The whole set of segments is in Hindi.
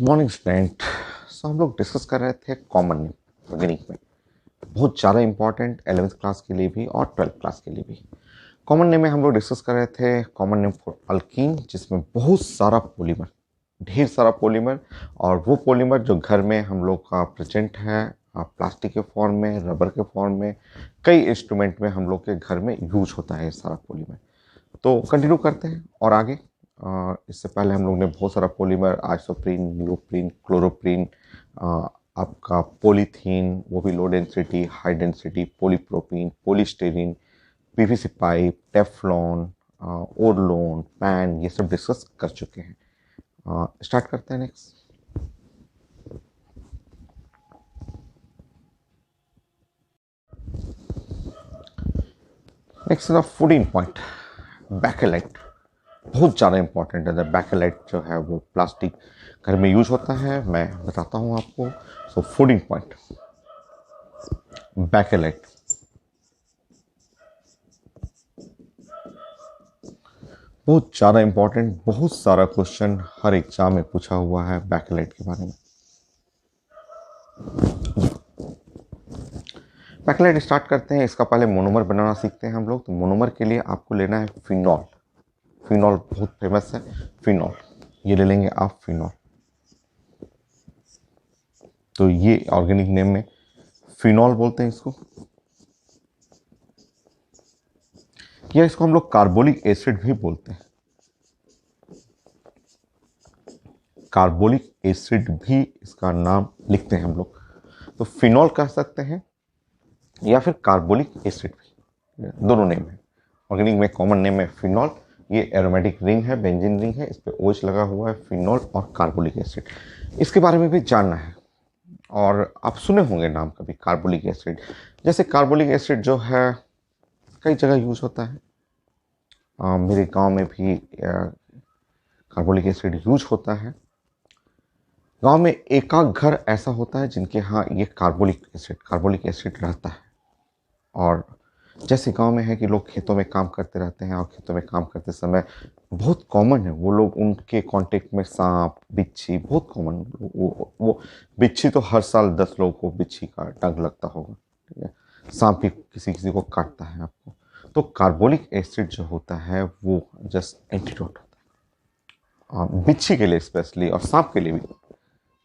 Morning student. हम लोग डिस्कस कर रहे थे कॉमन नेम बिगिनिंग में, बहुत ज़्यादा इंपॉर्टेंट 11th क्लास के लिए भी और 12th क्लास के लिए भी। कॉमन नेम में हम लोग डिस्कस कर रहे थे कॉमन नेम फॉर अल्कीन, जिसमें बहुत सारा पॉलीमर, ढेर सारा पॉलीमर, और वो पॉलीमर जो घर में हम लोग का प्रेजेंट है प्लास्टिक के फॉर्म में, रबर के फॉर्म में, कई इंस्ट्रूमेंट में हम लोग के घर में यूज होता है ये सारा पॉलीमर। तो कंटिन्यू करते हैं और आगे। इससे पहले हम लोग ने बहुत सारा पॉलीमर, आइसोप्रीन, नियोप्रीन, क्लोरोप्रीन, आपका पॉलीथीन, वो भी low density, high density, polypropene, polystyrene, PVC pipe, Teflon, Orlon, PAN, ये सब डिस्कस कर चुके हैं। स्टार्ट करते हैं नेक्स्ट। Next 14 point, Bakelite. बहुत ज़्यादा इंपॉर्टेंट है। बैकेलाइट जो है वो प्लास्टिक घर में यूज होता है, मैं बताता हूँ आपको। 14 पॉइंट, बैकेलाइट। बहुत ज़्यादा इंपॉर्टेंट, बहुत सारा क्वेश्चन हर एग्जाम में पूछा हुआ है बैकेलाइट के बारे में। बैकेलाइट स्टार्ट करते हैं। इसका पहले मोनोमर बनाना सीखते हैं हम लोग। तो मोनोमर के लिए आपको लेना है फिनॉल। फिनॉल बहुत फेमस है, फिनॉल, ये ले लेंगे आप, फिनॉल। तो ये ऑर्गेनिक नेम में फिनॉल बोलते हैं इसको, या इसको हम लोग कार्बोलिक एसिड भी बोलते हैं। कार्बोलिक एसिड भी इसका नाम लिखते हैं हम लोग। तो फिनॉल कह सकते हैं या फिर कार्बोलिक एसिड भी, दोनों नेम है। ऑर्गेनिक में कॉमन नेम है फिनॉल। ये एरोमेटिक रिंग है, बेंजीन रिंग है, इस पे OH लगा हुआ है, फिनॉल और कार्बोलिक एसिड। इसके बारे में भी जानना है। और आप सुने होंगे नाम कभी कार्बोलिक एसिड। जैसे कार्बोलिक एसिड जो है कई जगह यूज होता है। मेरे गांव में भी कार्बोलिक एसिड यूज होता है। गांव में एकाध घर ऐसा होता है जिनके यहाँ ये कार्बोलिक एसिड रहता है। और जैसे गांव में है कि लोग खेतों में काम करते रहते हैं, और खेतों में काम करते समय बहुत कॉमन है, वो लोग उनके कांटेक्ट में सांप, बिच्छी बहुत कॉमन। वो बिच्छी तो हर साल 10 लोगों को बिच्छी का डंक लगता होगा, ठीक है। सांप भी किसी किसी को काटता है आपको। तो कार्बोलिक एसिड जो होता है वो जस्ट एंटीडोट होता है, बिच्छी के लिए स्पेशली, और सांप के लिए भी,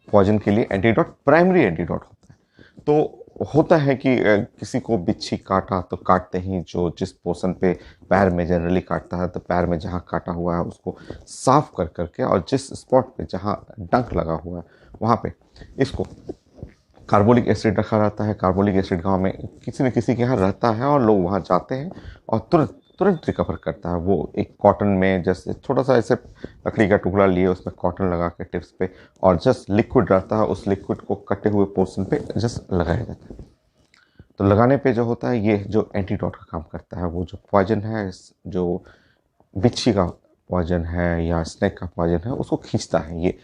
पॉइजन के लिए एंटीडोट, प्राइमरी एंटीडोट होता है। तो होता है कि किसी को बिच्छी काटा तो काटते ही जो जिस पोर्शन पे, पैर में जनरली काटता है, तो पैर में जहाँ काटा हुआ है उसको साफ कर करके, और जिस स्पॉट पे जहाँ डंक लगा हुआ है वहाँ पे इसको कार्बोलिक एसिड रखा रहता है। कार्बोलिक एसिड गाँव में किसी न किसी के यहाँ रहता है, और लोग वहाँ जाते हैं और तुरंत तुरंत रिकवर करता है। वो एक कॉटन में जैसे थोड़ा सा ऐसे लकड़ी का टुकड़ा लिए, उसमें कॉटन लगा के टिप्स पे, और जस्ट लिक्विड रहता है, उस लिक्विड को कटे हुए पोर्शन पे जस्ट लगाया जाता है। तो लगाने पे जो होता है, ये जो एंटीडोट का काम करता है, वो जो पॉइजन है, जो बिच्छी का पॉइजन है या स्नेक का पॉइजन है, उसको खींचता है। ये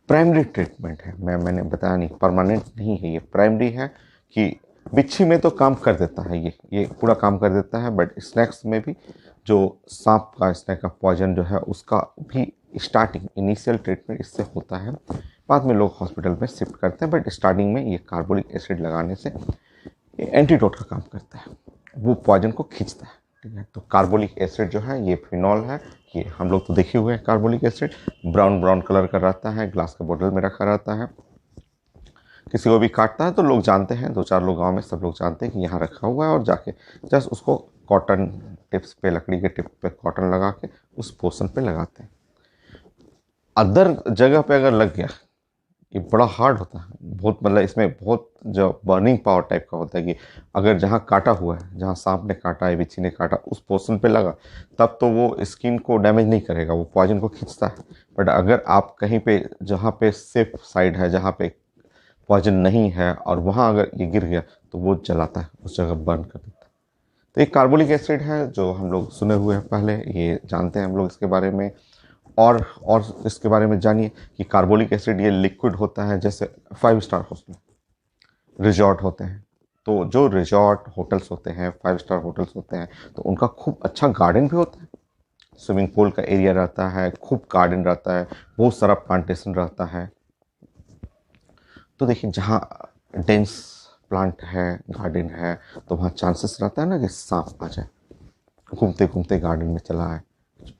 प्राइमरी ट्रीटमेंट है। मैंने बताया नहीं, परमानेंट नहीं है, ये प्राइमरी है। कि बिच्छी में तो काम कर देता है, ये पूरा काम कर देता है, बट स्नैक्स में भी जो सांप का, स्नैक का पॉइजन जो है, उसका भी स्टार्टिंग इनिशियल ट्रीटमेंट इससे होता है। बाद में लोग हॉस्पिटल में शिफ्ट करते हैं, बट स्टार्टिंग में ये कार्बोलिक एसिड लगाने से ये एंटीडोट का काम करता है, वो पॉइजन को खींचता है, ठीक है। तो कार्बोलिक एसिड जो है ये फिनॉल है। ये हम लोग तो देखे हुए हैं, carbolic acid brown brown colour का रहता है, ग्लास के बोतल में रखा रहता है। किसी को भी काटता है तो लोग जानते हैं, 2-4 लोग गांव में सब लोग जानते हैं कि यहाँ रखा हुआ है, और जाके जस्ट उसको कॉटन टिप्स पे, लकड़ी के टिप पे कॉटन लगा के उस पोर्शन पे लगाते हैं। अदर जगह पे अगर लग गया, ये बड़ा हार्ड होता है बहुत, मतलब इसमें बहुत जो बर्निंग पावर टाइप का होता है कि अगर जहाँ काटा हुआ है, जहाँ सांप ने काटा है, बिच्छी ने काटा, उस पोर्शन पे लगा, तब तो वो स्किन को डैमेज नहीं करेगा, वो पॉइजन को खींचता है। बट अगर आप कहीं पे जहाँ पे सेफ साइड है, जहाँ पे पॉइजन नहीं है, और वहाँ अगर ये गिर गया, तो वो जलाता है, उस जगह बर्न कर देता है। तो एक कार्बोलिक एसिड है जो हम लोग सुने हुए हैं, पहले ये जानते हैं हम लोग इसके बारे में। और इसके बारे में जानिए कि कार्बोलिक एसिड ये लिक्विड होता है। जैसे 5 स्टार हॉस्टल, रिजॉर्ट होते हैं, तो जो रिजॉर्ट होटल्स होते हैं, 5 स्टार होटल्स होते हैं, तो उनका खूब अच्छा गार्डन भी होता है। स्विमिंग पूल का एरिया रहता है, खूब गार्डन रहता है, बहुत सारा प्लांटेशन रहता है। तो देखिए जहाँ डेंस प्लांट है, गार्डन है, तो वहाँ चांसेस रहता है ना कि सांप आ जाए, घूमते घूमते गार्डन में चला आए,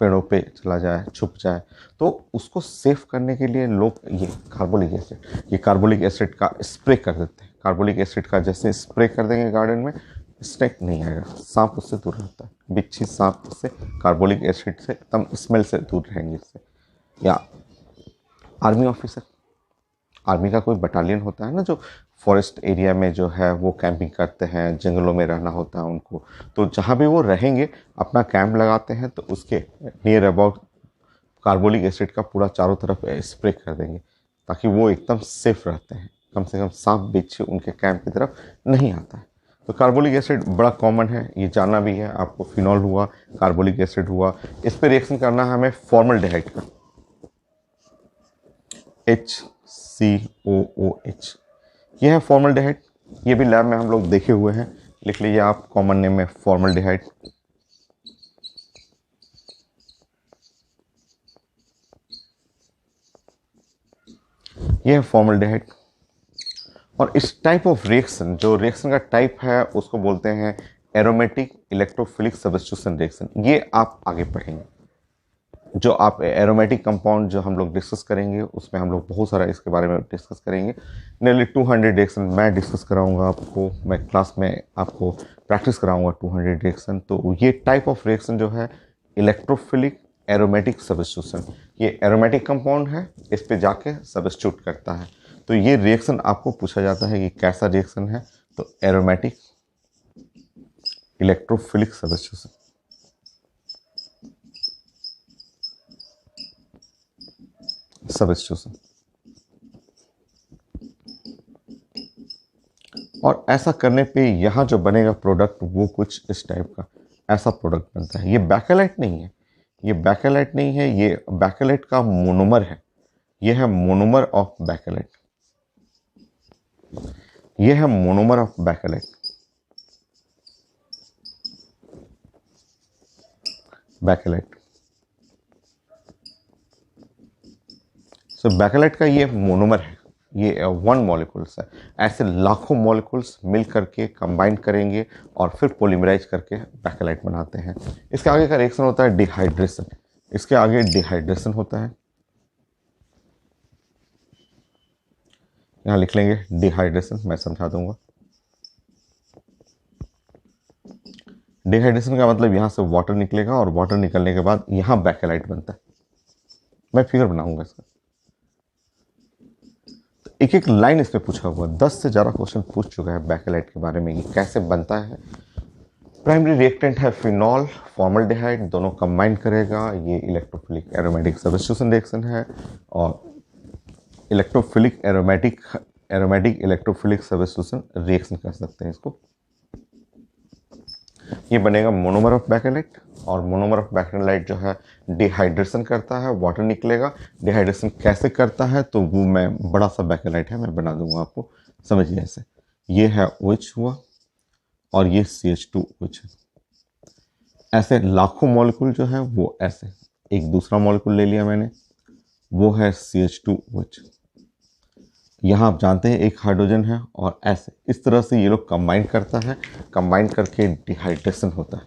पेड़ों पे चला जाए, छुप जाए। तो उसको सेफ करने के लिए लोग ये कार्बोलिक एसिड का स्प्रे कर देते हैं। कार्बोलिक एसिड का जैसे स्प्रे कर देंगे गार्डन में, स्नेक नहीं आएगा, सांप उससे दूर रहता है, बिच्छी सांप उससे कार्बोलिक एसिड से एकदम स्मेल से दूर रहेंगे इससे। या आर्मी ऑफिसर, आर्मी का कोई बटालियन होता है ना जो फॉरेस्ट एरिया में जो है वो कैंपिंग करते हैं, जंगलों में रहना होता है उनको, तो जहाँ भी वो रहेंगे अपना कैंप लगाते हैं तो उसके नियर अबाउट कार्बोलिक एसिड का पूरा चारों तरफ स्प्रे कर देंगे, ताकि वो एकदम सेफ रहते हैं, कम से कम सांप बिच्छू उनके कैंप की तरफ नहीं आता है। तो कार्बोलिक एसिड बड़ा कॉमन है, ये जानना भी है आपको। फिनॉल हुआ, कार्बोलिक एसिड हुआ, इस पर रिएक्शन करना है हमें फॉर्मल्डिहाइड का, HCOOH, ये है फॉर्मल्डिहाइड। ये भी लैब में हम लोग देखे हुए हैं, लिख लीजिए आप, कॉमन नेम में फॉर्मल्डिहाइड। ये है फॉर्मल्डिहाइड। और इस टाइप ऑफ रिएक्शन, जो रिएक्शन का टाइप है उसको बोलते हैं एरोमेटिक इलेक्ट्रोफिलिक सब्स्टिट्यूशन रिएक्शन। ये आप आगे पढ़ेंगे। जो आप एरोमेटिक कंपाउंड जो हम लोग डिस्कस करेंगे उसमें हम लोग बहुत सारा इसके बारे में डिस्कस करेंगे। नियरली 200 रिएक्शन मैं डिस्कस कराऊंगा आपको, मैं क्लास में आपको प्रैक्टिस कराऊंगा 200 रिएक्शन। तो ये टाइप ऑफ रिएक्शन जो है इलेक्ट्रोफिलिक एरोमेटिक सब्स्टिट्यूशन, ये एरोमेटिक कंपाउंड है, इस पे जाके सब्स्टिट्यूट करता है। तो ये रिएक्शन आपको पूछा जाता है कि कैसा रिएक्शन है, तो एरोमेटिक इलेक्ट्रोफिलिक सब्स्टिट्यूशन। और ऐसा करने पे यहाँ जो बनेगा प्रोडक्ट वो कुछ इस टाइप का ऐसा प्रोडक्ट बनता है। ये बैकेलाइट नहीं है, ये बैकेलाइट नहीं है, ये बैकेलाइट का मोनोमर है। ये है मोनोमर ऑफ बैकेलाइट, ये है monomer of Bakelite. Bakelite, so Bakelite का ये मोनोमर है, ये 1 मॉलिक्यूल्स है। ऐसे लाखों मॉलिक्यूल्स मिल करके कंबाइन करेंगे और फिर पॉलीमराइज करके बैकेलाइट बनाते हैं। इसके आगे का रिएक्शन होता है डिहाइड्रेशन, इसके आगे डिहाइड्रेशन होता है, यहाँ लिख लेंगे डिहाइड्रेशन, मैं समझा दूंगा। डिहाइड्रेशन का मतलब यहाँ से वाटर निकलेगा और वाटर निकलने के बाद यहाँ बैकेलाइट बनता है। मैं फिगर बनाऊंगा इसका, एक एक लाइन इसमें पूछा हुआ, 10 से ज़्यादा क्वेश्चन पूछ चुका है बैकेलाइट के बारे में, ये कैसे बनता है। प्राइमरी रिएक्टेंट है फिनॉल, फॉर्मल्डिहाइड, दोनों कंबाइन करेगा, ये इलेक्ट्रोफिलिक एरोमेटिक सब्स्टिट्यूशन रिएक्शन है। और electrophilic aromatic electrophilic substitution reaction कर सकते हैं इसको। ये बनेगा मोनोमर ऑफ बैकेलाइट, और मोनोमर ऑफ बैकेलाइट जो है डिहाइड्रेशन करता है, वाटर निकलेगा। डिहाइड्रेशन कैसे करता है तो वो मैं बड़ा सा बैकेलाइट है मैं बना दूंगा आपको, समझिए ऐसे। ये है OH हुआ और ये CH2OH है। ऐसे लाखों मॉलिक्यूल जो है वो ऐसे, एक दूसरा मॉलिक्यूल ले लिया मैंने, वो है CH2OH। यहाँ आप जानते हैं एक हाइड्रोजन है, और ऐसे इस तरह से ये लोग कंबाइन करता है, कंबाइन करके डिहाइड्रेशन होता है।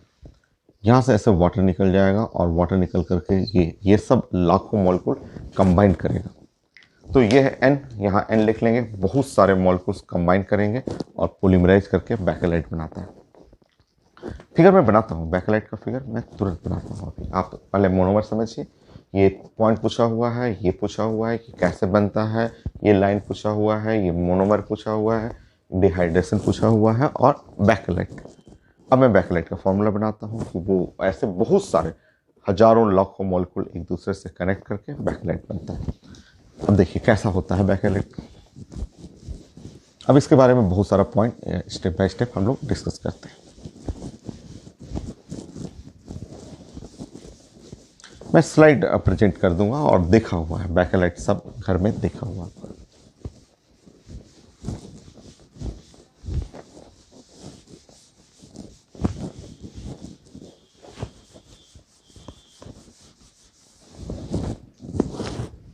यहाँ से ऐसे वाटर निकल जाएगा और वाटर निकल करके ये सब लाखों मॉलिक्यूल कंबाइन करेगा। तो ये है N, यहाँ N लिख लेंगे, बहुत सारे मॉलिक्यूल्स कंबाइन करेंगे और पॉलीमराइज करके बैकेलाइट बनाता है। फिगर मैं बनाता हूँ, बैकेलाइट का फिगर मैं तुरंत बनाता हूँ। अभी आप पहले मोनोमर समझिए, ये पॉइंट पूछा हुआ है, ये पूछा हुआ है कि कैसे बनता है, ये लाइन पूछा हुआ है, ये मोनोमर पूछा हुआ है, डिहाइड्रेशन पूछा हुआ है, और बैकेलाइट। अब मैं बैकेलाइट का फॉर्मूला बनाता हूँ कि वो ऐसे बहुत सारे हजारों लाखों मॉलिक्यूल एक दूसरे से कनेक्ट करके बैकेलाइट बनता है। अब देखिए कैसा होता है बैकेलाइट। अब इसके बारे में बहुत सारा पॉइंट स्टेप बाय स्टेप हम लोग डिस्कस करते हैं। मैं स्लाइड प्रेजेंट कर दूंगा, और देखा हुआ है बैकेलाइट, सब घर में देखा हुआ है।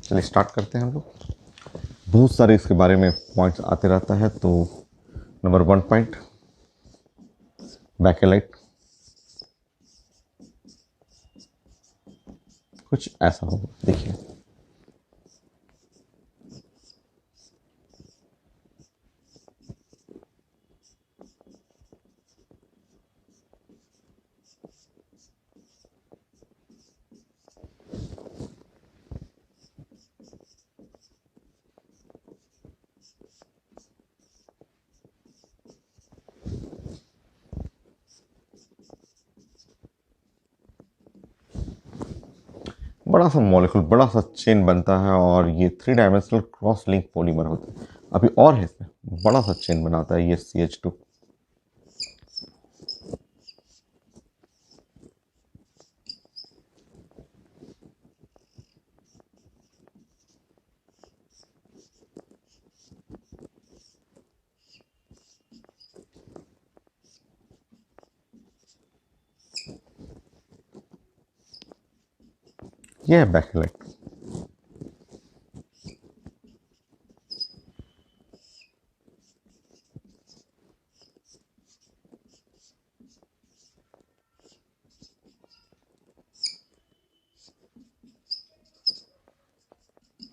चलिए स्टार्ट करते हैं हम लोग। बहुत सारे इसके बारे में पॉइंट्स आते रहता है। तो नंबर 1 पॉइंट, बैकेलाइट कुछ ऐसा होगा, देखिए। बड़ा सा मॉलिक्यूल, बड़ा सा चेन बनता है और ये 3 डायमेंशनल क्रॉस लिंक पॉलीमर होता है। अभी और है इसमें, बड़ा सा चेन बनाता है ये CH2। ये है बैकेलाइट।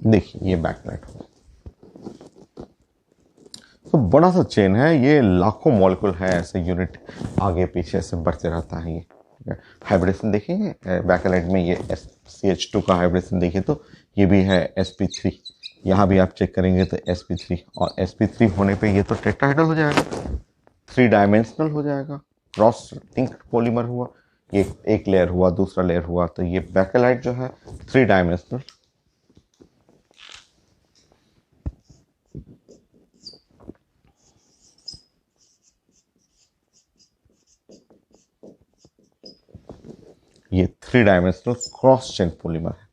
देखिए ये बैकलाइट हो। तो बड़ा सा चेन है ये, लाखों मॉलिक्यूल है ऐसे यूनिट आगे पीछे से बढ़ते रहता है ये। हाइब्रिडेशन देखेंगे बैकेलाइट में, ये CH2 का हाइब्रिडेशन देखिए तो ये भी है sp3। यहाँ भी आप चेक करेंगे तो sp3, और sp3 होने पे ये तो टेट्राहेड्रल हो जाएगा, 3 डायमेंशनल हो जाएगा, क्रॉस लिंक्ड पॉलीमर हुआ। ये एक लेयर हुआ, दूसरा लेयर हुआ, तो ये बैकेलाइट जो है 3 डायमेंशनल। ये 3 डायमेंशनल क्रॉस चेन पॉलीमर है।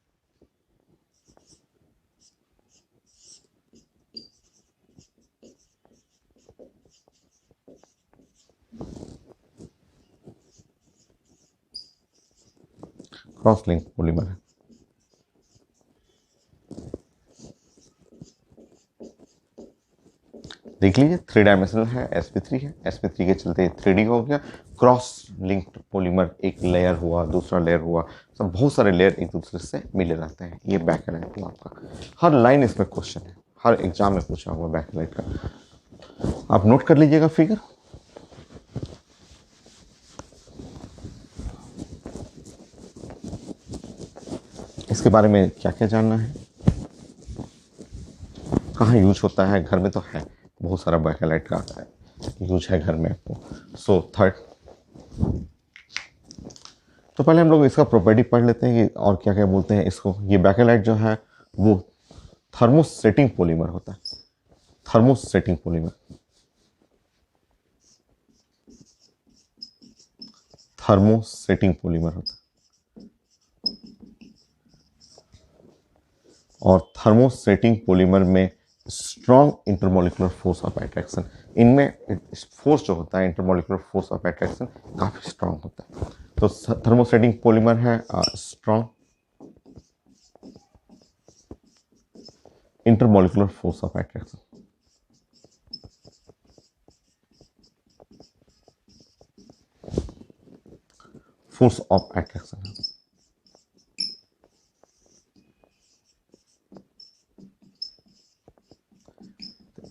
क्रॉस लिंक पॉलीमर है। देख लीजिए 3 डायमेंशनल है, sp3 है, sp3 के चलते 3D हो गया। क्रॉस लिंक्ड पॉलीमर, एक लेयर हुआ, दूसरा लेयर हुआ, सब बहुत सारे लेयर एक दूसरे से मिले रहते हैं। ये बैकेलाइट हुआ आपका। हर लाइन इसमें क्वेश्चन है, हर एग्जाम में पूछा हुआ बैकेलाइट का। आप नोट कर लीजिएगा फिगर। इसके बारे में क्या क्या जानना है, कहाँ यूज होता है, घर में तो है बहुत सारा बैकेलाइट का आता है, यूज है घर में आपको। सो थर्ड, तो पहले हम लोग इसका प्रॉपर्टी पढ़ लेते हैं कि और क्या क्या बोलते हैं इसको। ये बैकेलाइट जो है वो थर्मोसेटिंग पॉलीमर होता है, थर्मोसेटिंग पॉलीमर, थर्मोसेटिंग पॉलीमर होता है। और थर्मोसेटिंग पॉलीमर में strong intermolecular force of attraction, इनमें फोर्स जो होता है इंटरमोलिकुलर फोर्स ऑफ अट्रैक्शन काफ़ी स्ट्रॉन्ग होता है। तो थर्मोसेटिंग पॉलीमर है strong intermolecular force of attraction. Force of attraction है।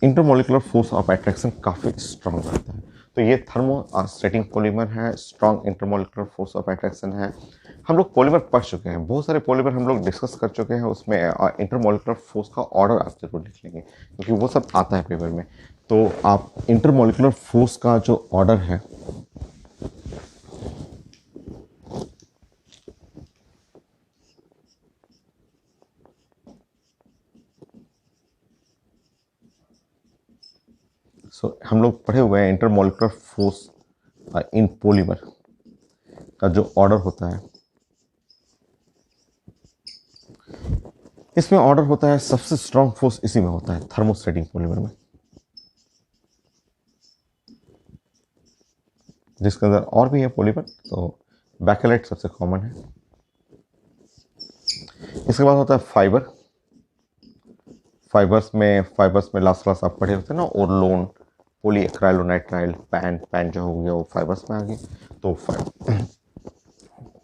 इंटरमोलिकुलर फोर्स ऑफ अट्रैक्शन काफ़ी स्ट्रॉन्ग रहता है। तो ये थर्मोसेटिंग पॉलीमर है, strong intermolecular force of attraction है। हम लोग पॉलीमर पढ़ चुके हैं, बहुत सारे पॉलीमर हम लोग डिस्कस कर चुके हैं, उसमें इंटरमोलिकुलर फोर्स का ऑर्डर आप जरूर लिख लेंगे क्योंकि वो सब आता है पेपर में। तो आप इंटरमोलिकुलर फोर्स का जो ऑर्डर है, हम लोग पढ़े हुए हैं इंटरमोलिकुलर फोर्स इन पॉलीमर का जो ऑर्डर होता है, इसमें ऑर्डर होता है सबसे स्ट्रॉन्ग फोर्स इसी में होता है, थर्मोसेटिंग पॉलीमर में, जिसके अंदर और भी है पॉलीमर। तो बैकेलाइट सबसे कॉमन है। इसके बाद होता है फाइबर। फाइबर्स में लास्ट क्लास आप पढ़े होते हैं ना, ओरलोन, पोली एक्राइलोनाइट्राइल, पैन पैन जो हो गया वो फाइबर्स में आ गया, तो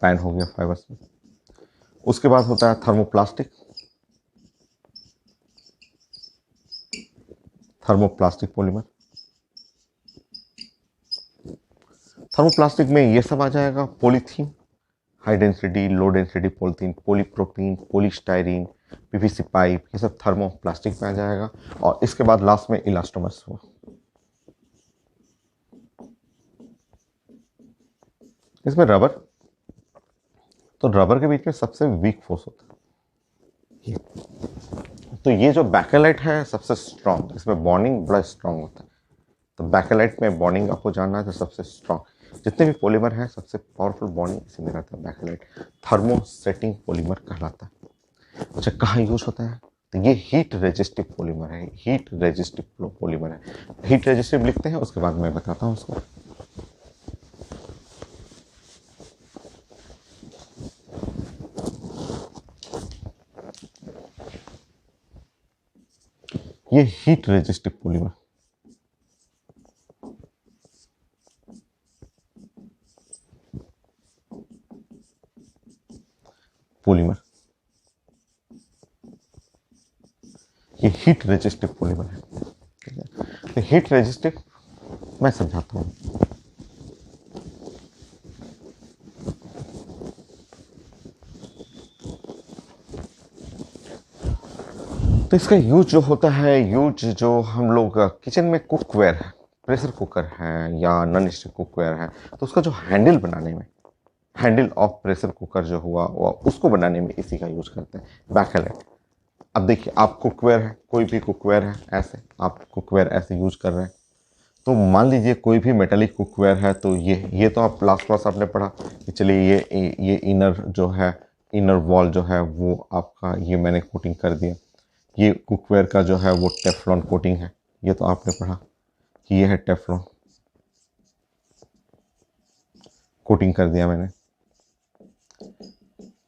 पैन हो गया फाइबर्स में। उसके बाद होता है थर्मोप्लास्टिक। थर्मोप्लास्टिक पॉलीमर, थर्मोप्लास्टिक में ये सब आ जाएगा, polythene, high density low density polythene, polypropene, polystyrene, PVC pipe, ये सब थर्मोप्लास्टिक में आ जाएगा। और इसके बाद लास्ट में इलास्टोमर्स हुआ। इसमें रबर, तो रबर के बीच में सबसे वीक फोर्स होता है ये। तो ये जो बैकेलाइट है सबसे स्ट्रॉन्ग, इसमें बॉन्डिंग बड़ा स्ट्रॉन्ग होता है। तो बैकेलाइट में बॉन्डिंग आपको जानना है तो सबसे स्ट्रॉन्ग, जितने भी पॉलीमर हैं सबसे पावरफुल बॉन्डिंग इसी में रहता है बैकेलाइट। थर्मोसेटिंग पॉलीमर कहलाता है। अच्छा, कहाँ यूज होता है? तो ये हीट रेजिस्टिव पॉलीमर है, हीट रेजिस्टिव पॉलीमर है। हीट रेजिस्टिव लिखते हैं, उसके बाद मैं बताता हूँ उसको। ये हीट रेजिस्टिव पॉलीमर, पॉलीमर, ये हीट रेजिस्टिव पॉलीमर है। ठीक है, तो हीट रेजिस्टिव मैं समझाता हूँ। तो इसका यूज जो होता है, यूज जो हम लोग किचन में कुकवेयर है, प्रेशर कुकर है या नॉन स्टिक कुकवेयर है, तो उसका जो हैंडल बनाने में, हैंडल ऑफ प्रेशर कुकर जो हुआ वो उसको बनाने में इसी का यूज करते हैं, बैकेलाइट। अब देखिए, आप कुकवेयर है, कोई भी कुकवेयर है, ऐसे आप कुकवेयर ऐसे यूज कर रहे हैं, तो मान लीजिए कोई भी मेटालिक कुकवेयर है, तो ये तो आप लास्ट क्लास आपने पढ़ा कि चलिए ये इनर जो है, इनर वॉल जो है वो आपका ये मैंने कोटिंग कर दिया। ये कुकवेयर का जो है वो टेफ्लॉन कोटिंग है, ये तो आपने पढ़ा कि ये है टेफ्लॉन, कोटिंग कर दिया मैंने,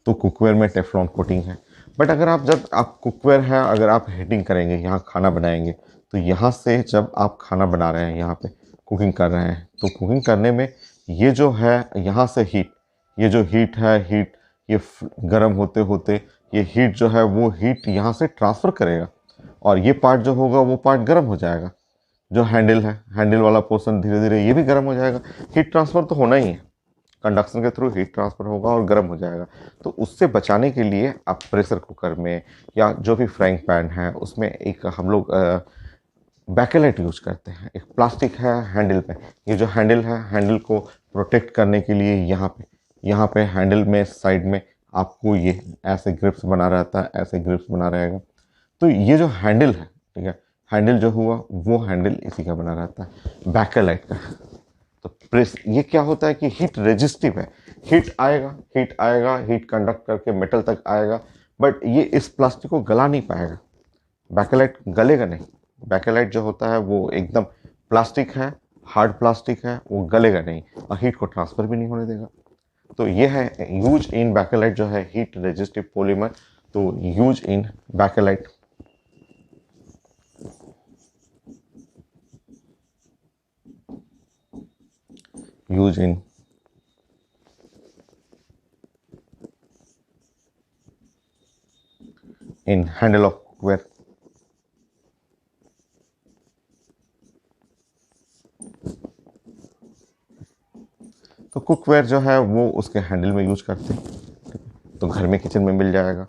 तो कुकवेयर में टेफ्लॉन कोटिंग है। बट अगर आप, जब आप कुकवेयर है, अगर आप हीटिंग करेंगे, यहाँ खाना बनाएंगे, तो यहाँ से जब आप खाना बना रहे हैं, यहाँ पे कुकिंग कर रहे हैं, तो कुकिंग करने में ये जो है यहाँ से हीट, ये जो हीट है, हीट ये गर्म होते होते ये हीट जो है वो हीट यहाँ से ट्रांसफ़र करेगा, और ये पार्ट जो होगा वो पार्ट गर्म हो जाएगा। जो हैंडल है, हैंडल वाला पोर्शन धीरे धीरे ये भी गर्म हो जाएगा। हीट ट्रांसफ़र तो होना ही है, कंडक्शन के थ्रू हीट ट्रांसफ़र होगा और गर्म हो जाएगा। तो उससे बचाने के लिए आप प्रेशर कुकर में या जो भी फ्राइंग पैन है उसमें एक हम लोग बैकेलाइट यूज करते हैं। एक प्लास्टिक है हैंडल पे, ये जो हैंडल है, हैंडल को प्रोटेक्ट करने के लिए यहाँ पे हैंडल में साइड में आपको ये ऐसे ग्रिप्स बना रहता है, ऐसे ग्रिप्स बना रहेगा। तो ये जो हैंडल है, ठीक है, हैंडल जो हुआ वो हैंडल इसी का बना रहता है, बैकेलाइट का। तो प्रेस ये क्या होता है कि हीट रेजिस्टिव है, हीट आएगा, हीट कंडक्ट करके मेटल तक आएगा, बट ये इस प्लास्टिक को गला नहीं पाएगा। बैकेलाइट गलेगा नहीं, बैकेलाइट जो होता है वो एकदम प्लास्टिक है, हार्ड प्लास्टिक है, वो गलेगा नहीं और हीट को ट्रांसफ़र भी नहीं होने देगा। तो ये है यूज इन बैकेलाइट जो है हीट रेजिस्टिव पॉलीमर। तो use in Bakelite, use in handle of cookware. तो कुकवेयर जो है वो उसके हैंडल में यूज करते हैं, तो घर में किचन में मिल जाएगा।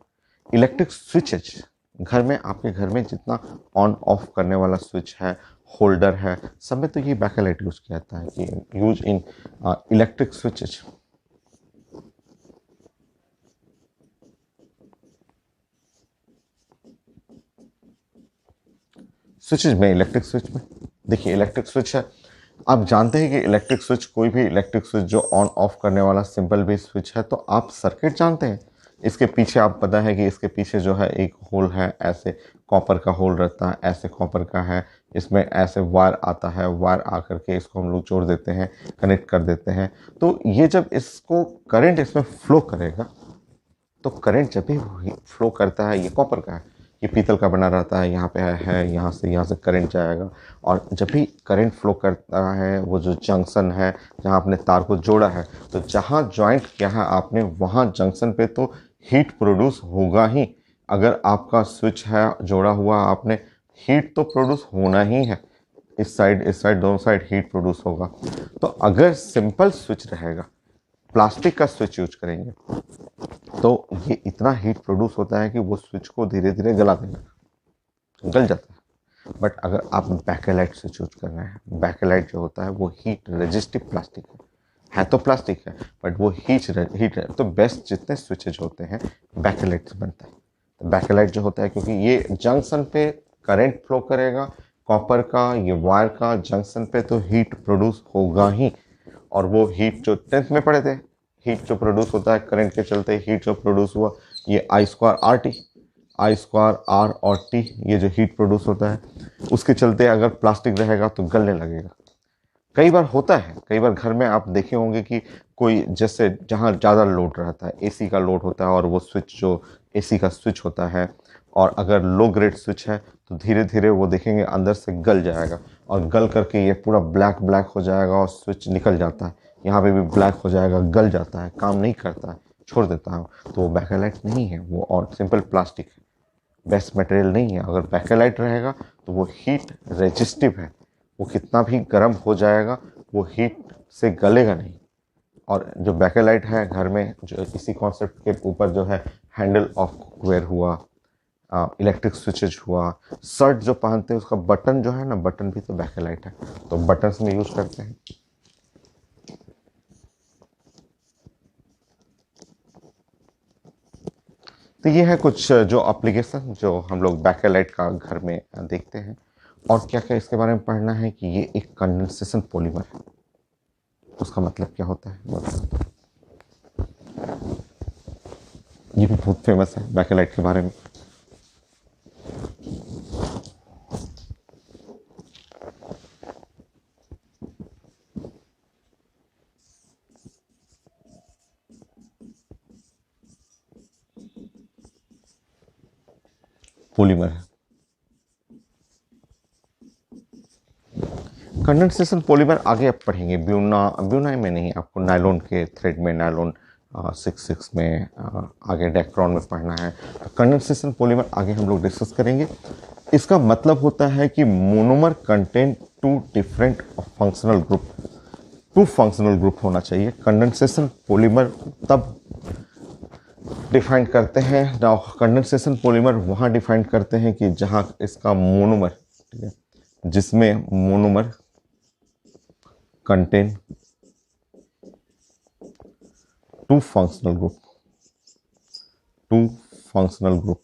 इलेक्ट्रिक स्विचेज, घर में, आपके घर में जितना ऑन ऑफ करने वाला स्विच है, होल्डर है, सब में तो ये बैकेलाइट यूज किया जाता है कि use in electric switches. Switches में, इलेक्ट्रिक स्विच में देखिए, इलेक्ट्रिक स्विच है, आप जानते हैं कि इलेक्ट्रिक स्विच, कोई भी इलेक्ट्रिक स्विच जो ऑन ऑफ करने वाला सिंपल बेस स्विच है, तो आप सर्किट जानते हैं। इसके पीछे आप पता है कि इसके पीछे जो है एक होल है, ऐसे कॉपर का होल रहता है, ऐसे कॉपर का है, इसमें ऐसे वायर आता है, वायर आकर के इसको हम लोग जोड़ देते हैं, कनेक्ट कर देते हैं। तो ये जब इसको करंट इसमें फ्लो करेगा, तो करंट जब भी फ्लो करता है, ये कॉपर का है, ये पीतल का बना रहता है, यहाँ पे है, यहाँ से करंट जाएगा। और जब भी करंट फ्लो करता है, वो जो जंक्शन है जहाँ आपने तार को जोड़ा है, तो जहाँ ज्वाइंट किया है आपने, वहाँ जंक्शन पे तो हीट प्रोड्यूस होगा ही। अगर आपका स्विच है जोड़ा हुआ आपने, हीट तो प्रोड्यूस होना ही है। इस साइड दोनों साइड हीट प्रोड्यूस होगा। तो अगर सिंपल स्विच रहेगा, प्लास्टिक का स्विच यूज करेंगे, तो ये इतना हीट प्रोड्यूस होता है कि वो स्विच को धीरे धीरे गला देगा, गल जाता है। बट अगर आप बैकेलाइट स्विच यूज कर रहे हैं, बैकेलाइट जो होता है वो हीट रेजिस्टिव प्लास्टिक है तो प्लास्टिक है, बट वो हीट तो बेस्ट जितने स्विचेज होते हैं बैकेलाइट से बनता है। तो बैकेलाइट जो होता है, क्योंकि ये जंक्शन पे करंट फ्लो करेगा, कॉपर का ये वायर का जंक्शन पे तो हीट प्रोड्यूस होगा ही। और वो हीट जो 10th में पढ़े थे, हीट जो प्रोड्यूस होता है करंट के चलते, हीट जो प्रोड्यूस हुआ, ये I²RT, I²R और T, ये जो हीट प्रोड्यूस होता है, उसके चलते अगर प्लास्टिक रहेगा तो गलने लगेगा। कई बार होता है, कई बार घर में आप देखे होंगे कि कोई जैसे जहाँ ज़्यादा लोड रहता है, एसी का लोड होता है, और वो स्विच जो एसी का स्विच होता है, और अगर लो ग्रेड स्विच है तो धीरे धीरे वो देखेंगे अंदर से गल जाएगा, और गल करके ये पूरा ब्लैक ब्लैक हो जाएगा और स्विच निकल जाता है, यहाँ पे भी ब्लैक हो जाएगा, गल जाता है, काम नहीं करता है, छोड़ देता है। तो वो बैकेलाइट नहीं है, वो और सिंपल प्लास्टिक है, बेस्ट मटेरियल नहीं है। अगर बैकेलाइट रहेगा तो वो हीट रेजिस्टिव है, वो कितना भी गर्म हो जाएगा वो हीट से गलेगा नहीं। और जो बैकेलाइट है घर में, जो इसी कॉन्सेप्ट के ऊपर जो है, हैंडल ऑफ कुकवेयर हुआ, इलेक्ट्रिक स्विचेज हुआ, शर्ट जो पहनते हैं उसका बटन जो है ना, बटन भी तो बैकेलाइट है, तो बटन्स में यूज करते हैं। तो ये है कुछ जो एप्लीकेशन जो हम लोग बैकेलाइट का घर में देखते हैं। और क्या क्या इसके बारे में पढ़ना है कि ये एक कंडेंसेशन पॉलीमर है। उसका मतलब क्या होता है मतलब, ये भी बहुत फेमस है बैकेलाइट के बारे में। पॉलीमर है, कंडेंसेशन पॉलीमर आगे आप पढ़ेंगे, ब्यूना में नहीं, आपको नायलॉन के थ्रेड में, नायलॉन 6 में, आगे डेक्रॉन में पढ़ना है। तो कंडेंसेशन पॉलीमर आगे हम लोग डिस्कस करेंगे। इसका मतलब होता है कि monomer contain two different functional group, two functional group होना चाहिए। कंडेंसेशन पॉलीमर तब डिफाइन करते हैं, कंडेंसेशन पॉलीमर वहाँ डिफाइन करते हैं कि जहाँ इसका मोनोमर, ठीक है, जिसमें monomer contain two functional group, two functional group.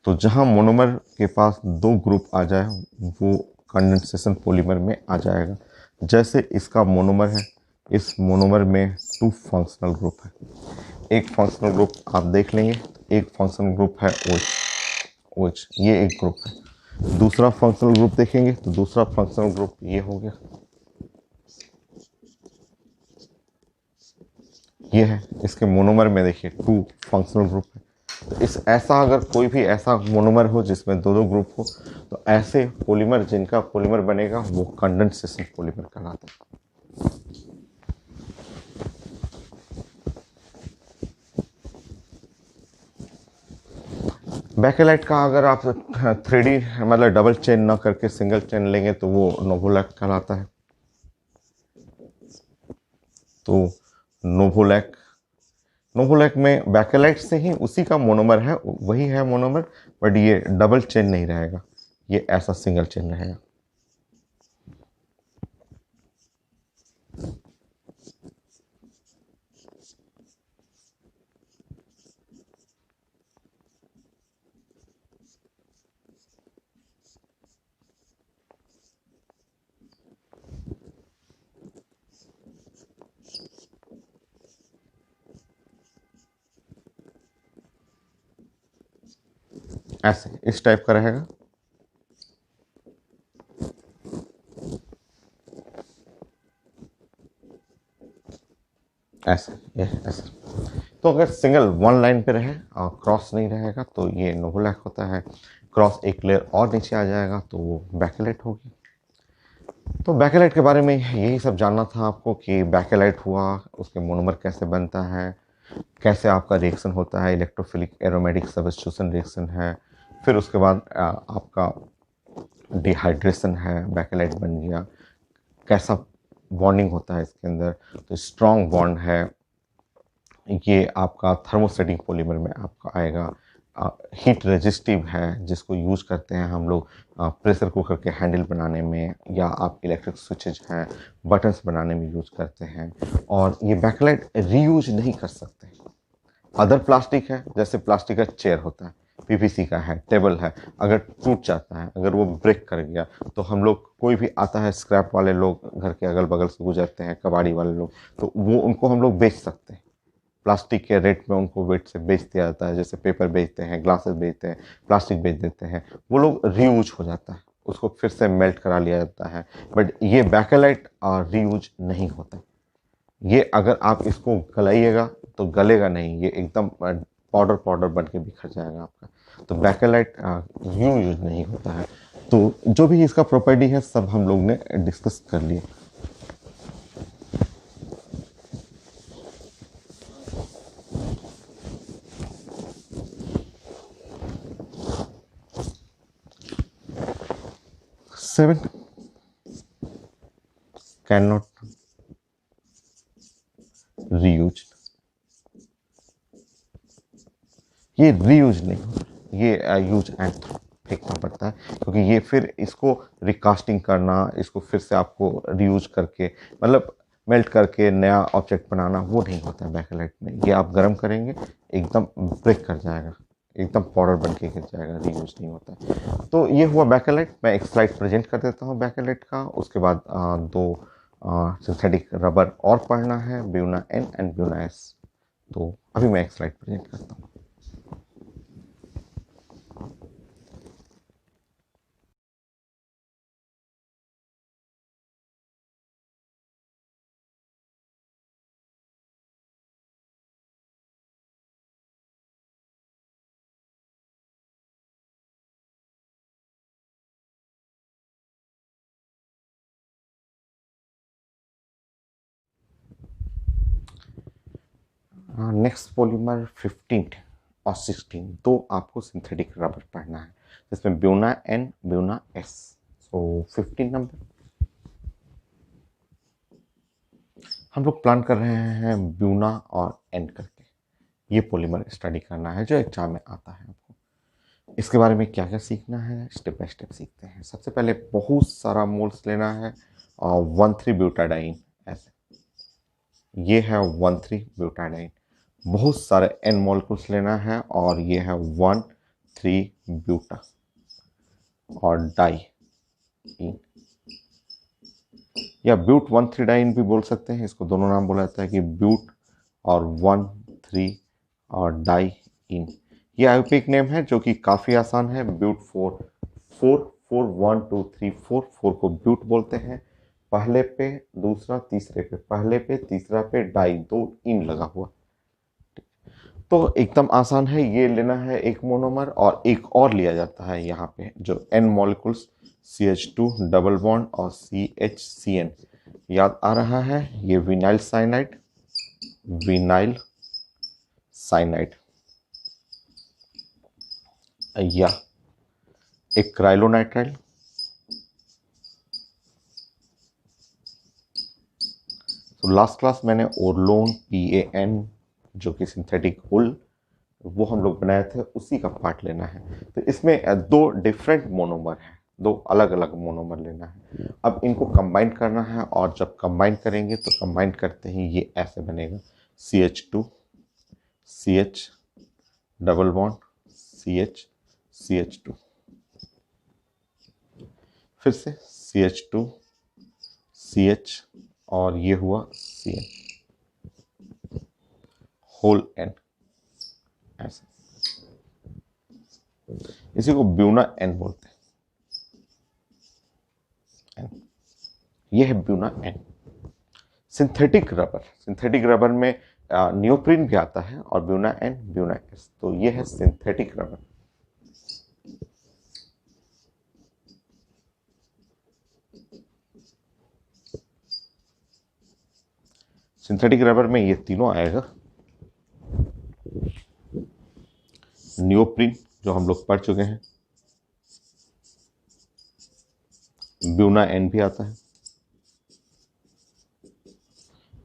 तो जहां मोनोमर के पास 2 ग्रुप आ जाए वो कंडेंसेशन पॉलीमर में आ जाएगा। जैसे इसका मोनोमर है, इस मोनोमर में 2 फंक्शनल ग्रुप है। एक फंक्शनल ग्रुप आप देख लेंगे, एक फंक्शनल ग्रुप है OH, ये एक ग्रुप है। दूसरा फंक्शनल ग्रुप देखेंगे तो दूसरा फंक्शनल ग्रुप ये हो गया, ये है। इसके मोनोमर में देखिए 2 फंक्शनल ग्रुप है। तो इस ऐसा अगर कोई भी ऐसा मोनोमर हो जिसमें 2 ग्रुप हो, तो ऐसे पॉलीमर जिनका पॉलीमर बनेगा वो कंडेंसेशन पॉलीमर कहलाता है। बैकेलाइट का अगर आप 3D मतलब डबल चेन ना करके सिंगल चेन लेंगे तो वो नोवोलैक कहलाता है। तो नोवोलैक, नोवोलैक में बैकेलाइट से ही उसी का मोनोमर है, वही है मोनोमर, बट ये डबल चेन नहीं रहेगा, ये ऐसा सिंगल चेन रहेगा। ऐसे इस टाइप का रहेगा। ऐसे ये ऐसे। तो अगर सिंगल वन लाइन पे रहे और क्रॉस नहीं रहेगा तो ये नोवोलैक होता है। क्रॉस एक लेयर और नीचे आ जाएगा तो वो बैकेलाइट होगी। तो बैकेलाइट के बारे में यही सब जानना था आपको कि बैकेलाइट हुआ, उसके मोनोमर कैसे बनता है, कैसे आपका रिएक्शन होता है, इलेक्ट्रोफिलिक एरोमेटिक सब्स्टिट्यूशन रिएक्शन है, फिर उसके बाद आपका डिहाइड्रेशन है, बैकेलाइट बन गया, कैसा बॉन्डिंग होता है इसके अंदर। तो स्ट्रॉन्ग बॉन्ड है, ये आपका थर्मोस्टेटिक पॉलीमर में आपका आएगा। हीट रेजिस्टिव है, जिसको यूज करते हैं हम लोग प्रेशर कुकर के हैंडल बनाने में, या आप इलेक्ट्रिक स्विचेज हैं बटन्स बनाने में यूज करते हैं। और ये बैकलाइट रीयूज नहीं कर सकते। अदर प्लास्टिक है, जैसे प्लास्टिक का चेयर होता है, पीवीसी का है, टेबल है, अगर टूट जाता है, अगर वो ब्रेक कर गया, तो हम लोग, कोई भी आता है, स्क्रैप वाले लोग घर के अगल बगल से गुजरते हैं, कबाड़ी वाले लोग, तो वो उनको हम लोग बेच सकते हैं। प्लास्टिक के रेट में उनको वेट से बेच दिया जाता है, जैसे पेपर बेचते हैं, ग्लासेस बेचते हैं, प्लास्टिक बेच देते हैं, वो लोग रीयूज हो जाता है, उसको फिर से मेल्ट करा लिया जाता है। बट ये बैकेलाइट रीयूज नहीं होता। ये अगर आप इसको गलाइएगा तो गलेगा नहीं, ये एकदम पाउडर पाउडर बन के बिखर जाएगा आपका। तो बैकेलाइट यूज नहीं होता है। तो जो भी इसका प्रॉपर्टी है सब हम लोग ने डिस्कस कर लिया। Seven, can not reuse. ये रीयूज नहीं होता, ये यूज एंड फेंकना पड़ता है, क्योंकि ये फिर इसको रिकास्टिंग करना, इसको फिर से आपको रीयूज करके, मतलब मेल्ट करके नया ऑब्जेक्ट बनाना, वो नहीं होता है बैकेलाइट में। ये आप गर्म करेंगे एकदम ब्रेक कर जाएगा, एकदम पाउडर बन के गिर जाएगा, रीयूज नहीं होता है। तो ये हुआ बैकेलाइट। मैं एक स्लाइड प्रेजेंट कर देता हूँ बैकेलाइट का, उसके बाद दो सिंथेटिक रबर और पढ़ना है, Buna N and Buna S. तो अभी मैं एक स्लाइड प्रेजेंट करता हूँ। नेक्स्ट पॉलीमर 15 और 16, दो आपको सिंथेटिक रबर पढ़ना है, जिसमें ब्यूना एन ब्यूना एस। सो 15 नंबर हम लोग प्लान कर रहे हैं ब्यूना और एन करके। ये पॉलीमर स्टडी करना है जो एग्जाम में आता है आपको। इसके बारे में क्या क्या सीखना है, स्टेप बाय स्टेप सीखते हैं। सबसे पहले बहुत सारा मोल्स लेना है, और 1,3 ब्यूटाडाइन, ऐसे ये है 1,3 ब्यूटाडाइन। बहुत सारे एन मॉलिक्यूल्स लेना है, और ये है 1,3 ब्यूटा और डाई इन, या ब्यूट 1,3 डाइन भी बोल सकते हैं। इसको दोनों नाम बोला जाता है कि ब्यूट और 1,3 और डाई इन। ये आयुर्वेदिक नेम है जो कि काफ़ी आसान है। ब्यूट 4, 4 4 1 2 3 4, 4 को ब्यूट बोलते हैं, पहले पे दूसरा तीसरे पे, पहले पे तीसरा पे डाई, दो इन लगा हुआ। तो एकदम आसान है। ये लेना है एक मोनोमर, और एक और लिया जाता है यहाँ पे जो N molecules, CH2 double bond और CHCN, याद आ रहा है, ये विनाइल साइनाइड, विनाइल साइनाइड, या एक क्राइलोनाइट्राइल। तो लास्ट क्लास मैंने ओरलोन PAN, जो कि सिंथेटिक वुल, वो हम लोग बनाए थे, उसी का पार्ट लेना है। तो इसमें दो डिफरेंट मोनोमर हैं, दो अलग अलग मोनोमर लेना है। अब इनको कंबाइन करना है, और जब कंबाइन करेंगे तो कंबाइन करते ही ये ऐसे बनेगा, CH2 CH double bond CH CH2, फिर से CH2 CH, और ये हुआ CN, होल N, ऐसे। इसी को ब्यूना N बोलते हैं, N। ये है Buena N। Synthetic rubber, synthetic rubber में नियोप्रीन भी आता है और ब्यूना एन ब्यूना एस। तो ये है सिंथेटिक रबर। सिंथेटिक रबर में ये तीनों आएगा। नियोप्रीन जो हम लोग पढ़ चुके हैं, ब्यूना एन भी आता है,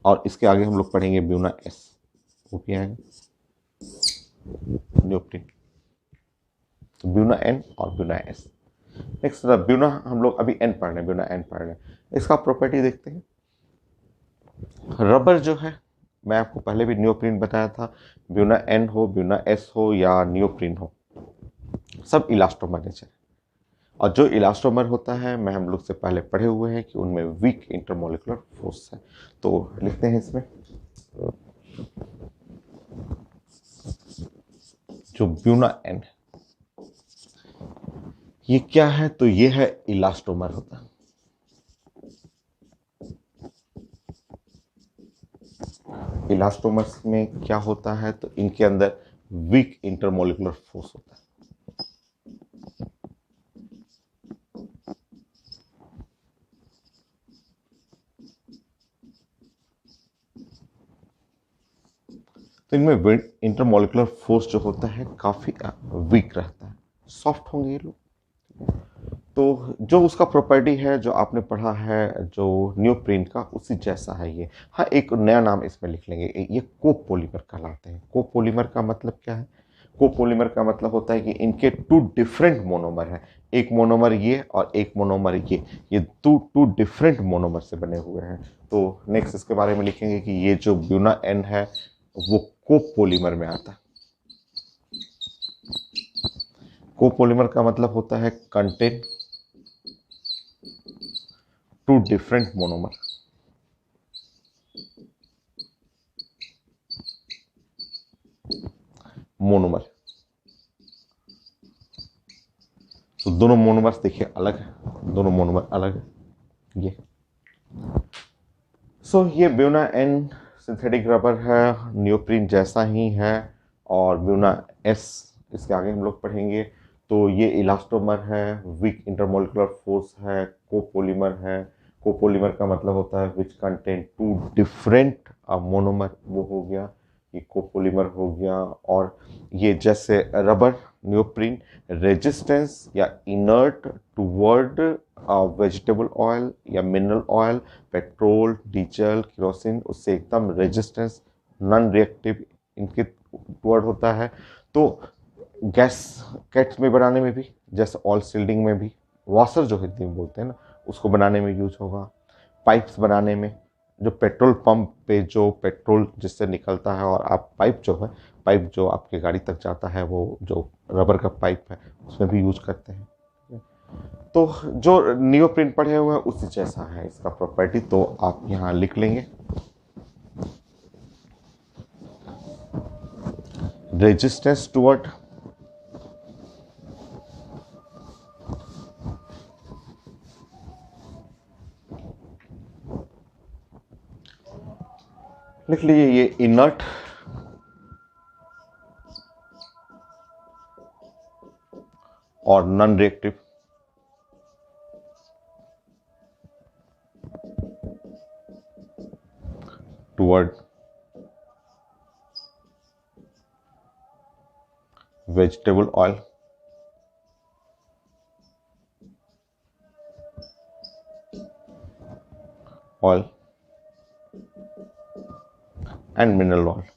और इसके आगे हम लोग पढ़ेंगे ब्यूना एस, वो भी आएगा नियोप्रीन। तो ब्यूना एन और ब्यूना एस। नेक्स्ट ब्यूना, हम लोग अभी एन पढ़ रहे हैं, ब्यूना एन पढ़ रहे हैं। इसका प्रॉपर्टी देखते हैं। रबर जो है, मैं आपको पहले भी नियोप्रीन बताया था, ब्यूना एन हो, ब्यूना एस हो या नियोप्रीन हो, सब इलास्टोमर नेचर है। और जो इलास्टोमर होता है, मैं हम लोग से पहले पढ़े हुए हैं कि उनमें वीक इंटरमोलिकुलर फोर्स है। तो लिखते हैं इसमें, जो ब्यूना एन है ये क्या है, तो ये है इलास्टोमर होता है। इलास्टोमर्स में क्या होता है, तो इनके अंदर वीक इंटरमोलिकुलर फोर्स होता है। तो इनमें इंटरमोलिकुलर फोर्स जो होता है काफी वीक रहता है, सॉफ्ट होंगे ये लोग। तो जो उसका प्रॉपर्टी है जो आपने पढ़ा है जो नियोप्रीन का, उसी जैसा है ये। हाँ, एक नया नाम इसमें लिख लेंगे, ये कोपोलीमर कहलाते हैं। कोपोलीमर का मतलब क्या है? कोपोलीमर का मतलब होता है कि इनके टू डिफरेंट मोनोमर हैं। एक मोनोमर ये और एक मोनोमर ये टू टू डिफरेंट मोनोमर से बने हुए हैं। तो नेक्स्ट इसके बारे में लिखेंगे कि ये जो ब्यूना एन है वो कोपोलीमर में आता है। कोपोलीमर का मतलब होता है contain two different monomer. Monomer, तो दोनों मोनोमर्स देखिए अलग है, दोनों मोनोमर अलग है ये। ये ब्यूना एन सिंथेटिक रबर है, नियोप्रीन जैसा ही है। और ब्यूना एस इसके आगे हम लोग पढ़ेंगे। तो ये इलास्टोमर है, वीक इंटरमोलिकुलर फोर्स है, कोपोलीमर है। कोपोलीमर का मतलब होता है which contain two different monomer, वो हो गया, ये कोपोलीमर हो गया। और ये जैसे रबर, नियोप्रीन रेजिस्टेंस या इनर्ट टुवर्ड वेजिटेबल ऑयल या mineral oil, petrol, diesel, kerosene, उससे एकदम रेजिस्टेंस, नॉन रिएक्टिव इनके टुवर्ड होता है। तो गैस कैट्स में बनाने में भी, जैसे ऑयल सील्डिंग में भी, वॉशर जो हिंदी में बोलते हैं ना, उसको बनाने में यूज होगा। पाइप्स बनाने में, जो पेट्रोल पंप पे जो पेट्रोल जिससे निकलता है, और आप पाइप जो है, पाइप जो आपके गाड़ी तक जाता है, वो जो रबर का पाइप है उसमें भी यूज करते हैं। तो जो नियोप्रीन पढ़े हुए हैं उसी जैसा है इसका प्रॉपर्टी, तो आप यहाँ लिख लेंगे रेजिस्टेंस टुवर्ड लिख लीजिए ये इनर्ट और non reactive toward vegetable oil oil and mineral oil.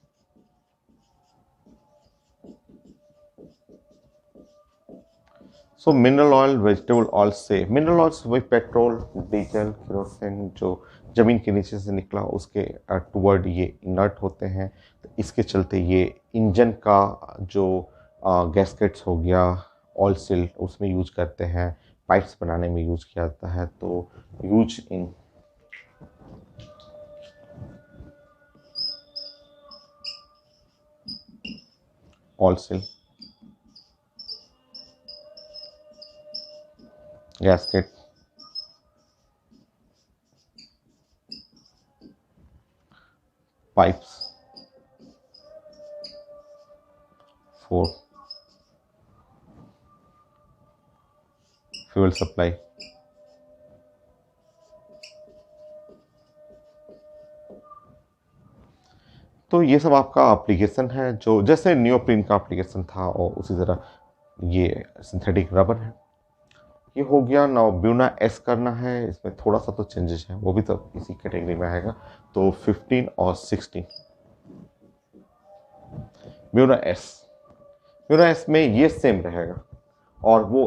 Mineral oil, vegetable oil से, मिनरल ऑयल वही पेट्रोल, डीजल, केरोसिन जो जमीन के नीचे से निकला उसके टुवर्ड ये इनर्ट होते हैं। तो इसके चलते ये इंजन का जो गैसकेट्स हो गया, ऑयल सिल, उसमें यूज करते हैं, पाइप्स बनाने में यूज किया जाता है। तो यूज इन ऑयल सिल, gasket, pipes R4 fuel supply, तो ये सब आपका एप्लीकेशन है, जो जैसे नियोप्रीन का एप्लीकेशन था और उसी तरह ये सिंथेटिक रबर है। ये हो गया। नाउ ब्यूना एस करना है, इसमें थोड़ा सा तो चेंजेस है, वो भी तो इसी कैटेगरी में आएगा। तो 15 और 16 ब्यूना एस। ब्यूना एस में ये सेम रहेगा, और वो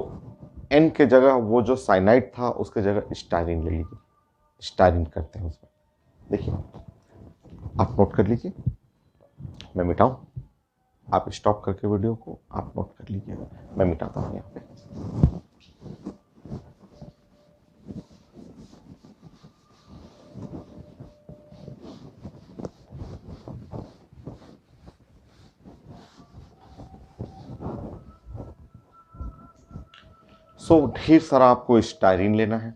एन के जगह वो जो साइनाइड था उसके जगह स्टाइरिन ले लीजिए। स्टाइरिन करते हैं उसमें, देखिए आप नोट कर लीजिए। मैं मिटाऊं, आप स्टॉप करके वीडियो को आप नोट कर लीजिए, मैं मिटाता हूं यहाँ पे। सो ढेर सारा आपको स्टाइरिन लेना है।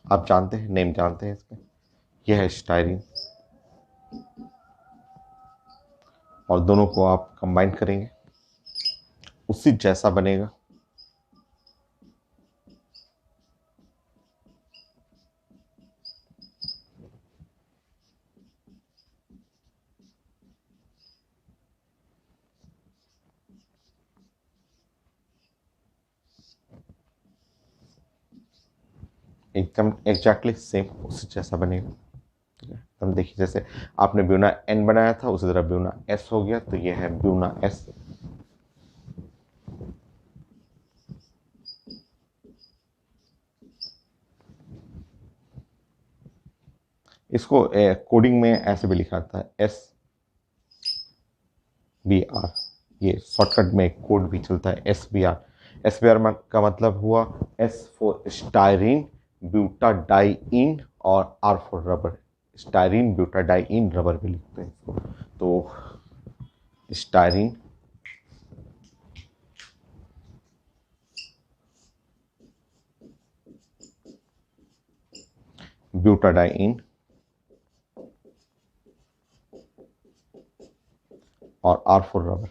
आप जानते हैं, नेम जानते हैं इसमें, यह है स्टाइरिन, और दोनों को आप कंबाइन करेंगे उसी जैसा बनेगा। एकदम एग्जैक्टली सेम उसी जैसा बनेगा। एकदम देखिए, जैसे आपने ब्यूना एन बनाया था उसी तरह ब्यूना एस हो गया, तो यह है ब्यूना एस। इसको कोडिंग में ऐसे भी लिखा था SBR, ये शॉर्टकट में एक कोड भी चलता है SBR। SBR का मतलब हुआ S फॉर स्टायरीन ब्यूटाडाइइन और R for rubber. Styrene butadiene rubber भी लिखते हैं इसको। तो स्टायरीन ब्यूटाडाइइन और R फॉर रबर,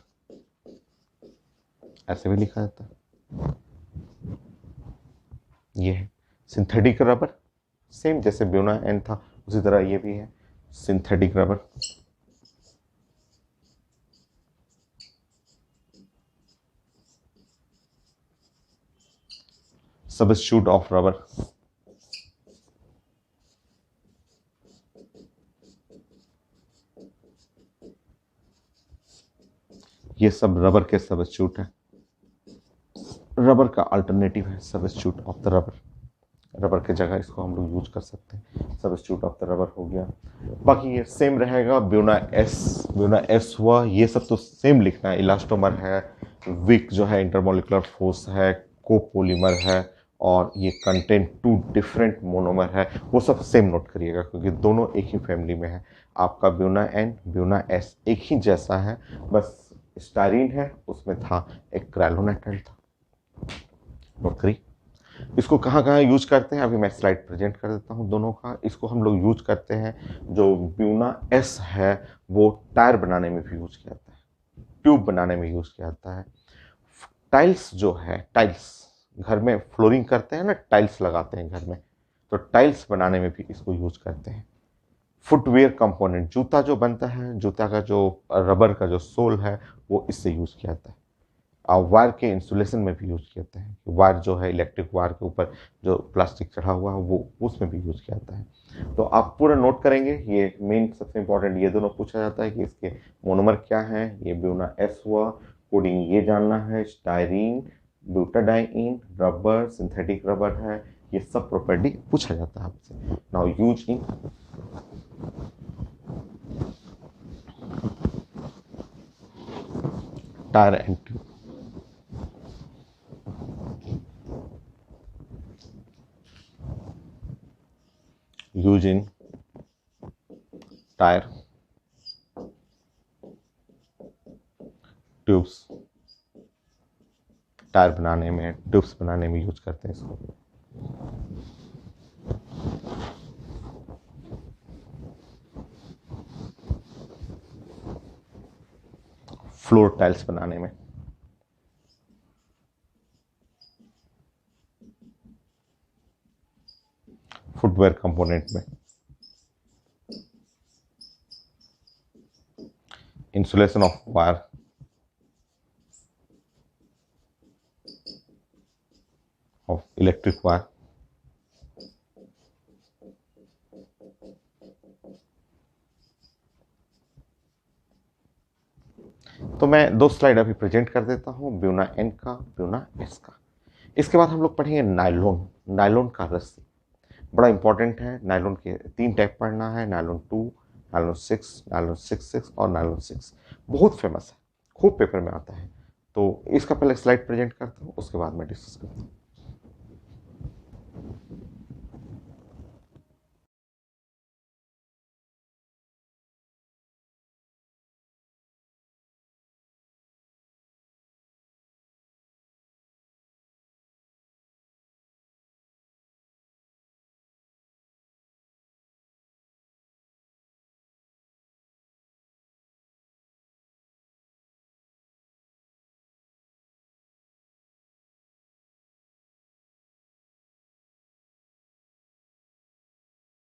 ऐसे भी लिखा जाता है। ये है सिंथेटिक रबर, सेम जैसे ब्यूना एन था उसी तरह ये भी है synthetic rubber. Substitute of rubber, ये सब रबर के सबस्टिट्यूट है, रबर का अल्टरनेटिव है substitute of the rubber. Rubber के जगह इसको हम लोग यूज कर सकते हैं, सबस्टिट्यूट ऑफ द रबर हो गया। बाकी ये सेम रहेगा, ब्यूना एस हुआ, ये सब तो सेम लिखना है। इलास्टोमर है, विक जो है इंटरमोलिकुलर फोर्स है, कोपोलीमर है, और ये कंटेंट 2 डिफरेंट मोनोमर है, वो सब सेम नोट करिएगा क्योंकि दोनों एक ही फैमिली में है। आपका ब्यूना एन ब्यूना एस एक ही जैसा है, बस स्टाइरिन है उसमें था एक क्राइलोनाइट्राइल था। नोट करिए। इसको कहाँ कहाँ यूज करते हैं, अभी मैं स्लाइड प्रेजेंट कर देता हूँ दोनों का। इसको हम लोग यूज करते हैं, जो ब्यूना एस है वो टायर बनाने में भी यूज किया जाता है, ट्यूब बनाने में यूज किया जाता है। टाइल्स जो है, टाइल्स घर में फ्लोरिंग करते हैं ना, टाइल्स लगाते हैं घर में, तो टाइल्स बनाने में भी इसको यूज करते हैं। फुटवेयर कंपोनेंट, जूता जो बनता है, जूता का जो रबर का जो सोल है वो इससे यूज किया जाता है। वायर के इंसुलेशन में भी यूज किया जाता है, वायर जो है इलेक्ट्रिक वायर के ऊपर जो प्लास्टिक चढ़ा हुआ है वो उसमें भी यूज किया जाता है। तो आप पूरा नोट करेंगे, ये मेन सबसे इंपॉर्टेंट ये दोनों पूछा जाता है कि इसके मोनोमर क्या है। ये ब्यूना एस हुआ, कोडिंग ये जानना है, स्टाइरीन ब्यूटाडाइइन रबर सिंथेटिक रबर है, ये सब प्रॉपर्टी पूछा जाता है आपसे। Now use in tyre and tube. Use in tyre tubes, tyre बनाने में ट्यूब्स बनाने में यूज करते हैं इसको। फ्लोर टाइल्स बनाने में। फुटवेयर कंपोनेंट में, insulation of wire, of electric wire. तो मैं 2 स्लाइड अभी प्रेजेंट कर देता हूँ, ब्यूना एन का, ब्यूना एस का। इसके बाद हम लोग पढ़ेंगे नायलॉन, नायलॉन का रस्सी। बड़ा इंपॉर्टेंट है। नायलॉन के 3 टाइप पढ़ना है, नायलॉन 2, नायलॉन 6, नायलॉन 6 और नायलॉन 6। बहुत फेमस है, खूब पेपर में आता है। तो इसका पहले स्लाइड प्रेजेंट करता हूँ, उसके बाद मैं डिस्कस करता हूँ।